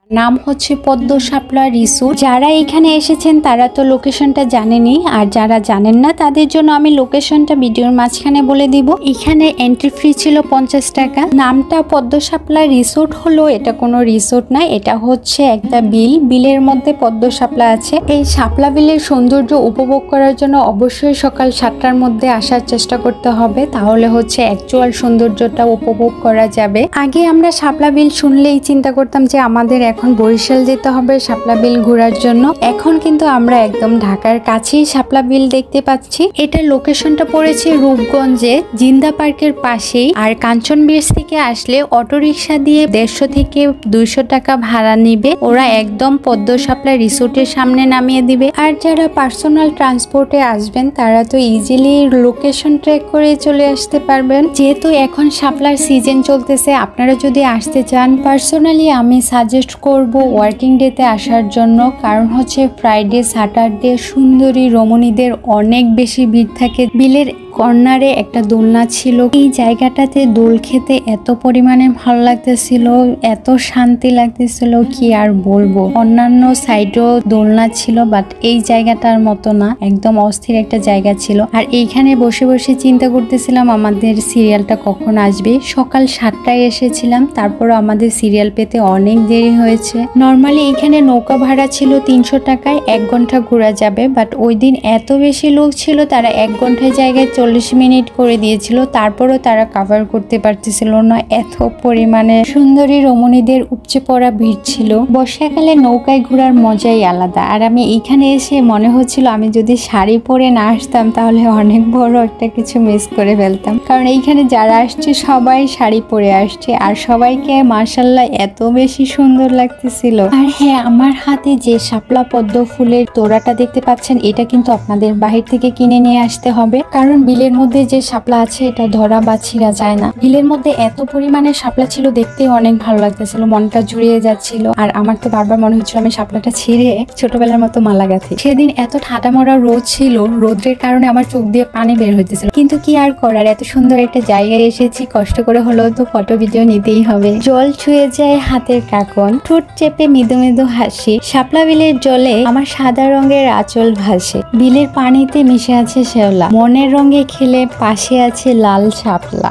নাম হচ্ছে পদ্ম শাপলা রিসোর্ট। যারা এখানে এসেছেন তারা তো লোকেশনটা জানেনই, আর যারা জানেন না তাদের জন্য আমি লোকেশনটা ভিডিওর মাঝখানে বলে দিব। এখানে এন্ট্রি ফি ছিল 50 টাকা। নামটা পদ্ম শাপলা রিসোর্ট হলো, এটা কোনো রিসোর্ট না, এটা হচ্ছে একটা বিল। বিলের মধ্যে পদ্ম শাপলা আছে। এই শাপলা বিলের সৌন্দর্য উপভোগ করার জন্য অবশ্যই সকাল 7টার মধ্যে আসার চেষ্টা করতে হবে, তাহলে হচ্ছে অ্যাকচুয়াল সৌন্দর্যটা উপভোগ করা যাবে। আগে আমরা শাপলা বিল শুনলেই চিন্তা করতাম যে আমাদের এখন বরিশাল যেতে হবে শাপলা বিল ঘোরার জন্য। এখন কিন্তু আমরা একদম ঢাকার কাছেই শাপলা বিল দেখতে পাচ্ছি। এটা লোকেশনটা পড়েছে রূপগঞ্জে, জিন্দা পার্কের পাশেই। আর কাঞ্চন ব্রিজ থেকে আসলে অটোরিকশা দিয়ে 150 থেকে 200 টাকা ভাড়া নিবে। ওরা একদম পদ্ম শাপলা রিসোর্টের সামনে নামিয়ে দিবে। আর যারা পার্সোনাল ট্রান্সপোর্টে আসবেন তারা তো ইজিলি লোকেশন ট্র্যাক করে চলে আসতে পারবেন। যেহেতু এখন শাপলার সিজন চলতেছে, আপনারা যদি আসতে চান পার্সোনালি আমি সাজেস্ট করব ওয়ার্কিং ডেতে আসার জন্য। কারণ হচ্ছে ফ্রাইডে স্যাটারডে সুন্দরী রমণীদের অনেক বেশি ভিড় থাকে। বিলের কর্নারে একটা দোলনা ছিল, এই জায়গাটাতে দোল খেতে এত পরিমাণে ভালো লাগতেছিল, এত শান্তি লাগতেছিল কি আর বলবো। অন্যান্য সাইডেও দোলনা ছিল, বাট এই জায়গাটার মতো না, একদম অস্থির একটা জায়গা ছিল। আর এইখানে বসে বসে চিন্তা করতেছিলাম আমাদের সিরিয়ালটা কখন আসবে। সকাল 7টায় এসেছিলাম, তারপরও আমাদের সিরিয়াল পেতে অনেক দেরি হয়েছে। নর্মালি এখানে নৌকা ভাড়া ছিল 300 টাকায় 1 ঘন্টা ঘোরা যাবে, বাট ওই দিন এত বেশি লোক ছিল, তারা 1 ঘন্টার জায়গায় 40 মিনিট করে দিয়েছিল। তারপরও তারা কভার করতে পারতেছিল না, এত পরিমাণে সুন্দরী রমণীদের উপচে পড়া ভিড় ছিল। বর্ষাকালে নৌকায় ঘোরার মজাই আলাদা। আর আমি এখানে এসে মনে হচ্ছিল আমি যদি শাড়ি পরে না আসতাম তাহলে অনেক বড় একটা কিছু মিস করে ফেলতাম। কারণ এইখানে যারা আসছে সবাই শাড়ি পরে আসছে, আর সবাইকে মাশাআল্লাহ এত বেশি সুন্দর লাগতেছিল। আর হ্যাঁ, আমার হাতে যে শাপলা পদ্ম ফুলের তোড়াটা দেখতে পাচ্ছেন, এটা কিন্তু আপনাদের বাহির থেকে কিনে নিয়ে আসতে হবে। কারণ বিলের মধ্যে যে শাপলা আছে এটা ধরা বা ছিঁড়া যায় না। বিলের মধ্যে এত পরিমাণে শাপলা ছিল, দেখতে অনেক ভালো লাগতেছিল, মনটা জুড়িয়ে যাচ্ছিল। আর আমার তো বারবার মনে হচ্ছিল আমি শাপলাটা ছিঁড়ে ছোটবেলার মতো মালা গাঁথি। সেদিন এত ঠাডা মরা রোদ ছিল, রোদের কারণে আমার চোখ দিয়ে পানি বের হইতেছিল, কিন্তু কি আর করার, এত সুন্দর একটা জায়গায় এসেছি, কষ্ট করে হলেও তো ফটো ভিডিও নিতেই হবে। জল ছুঁয়ে যায় হাতের কাকন, ঠোঁট চেপে মৃদু মৃদু হাসি। শাপলা বিলের জলে আমার সাদা রঙের আঁচল ভাসে, বিলের পানিতে মিশে আছে শ্যাওলা, মনের রঙে খেলে পাশে আছে লাল শাপলা।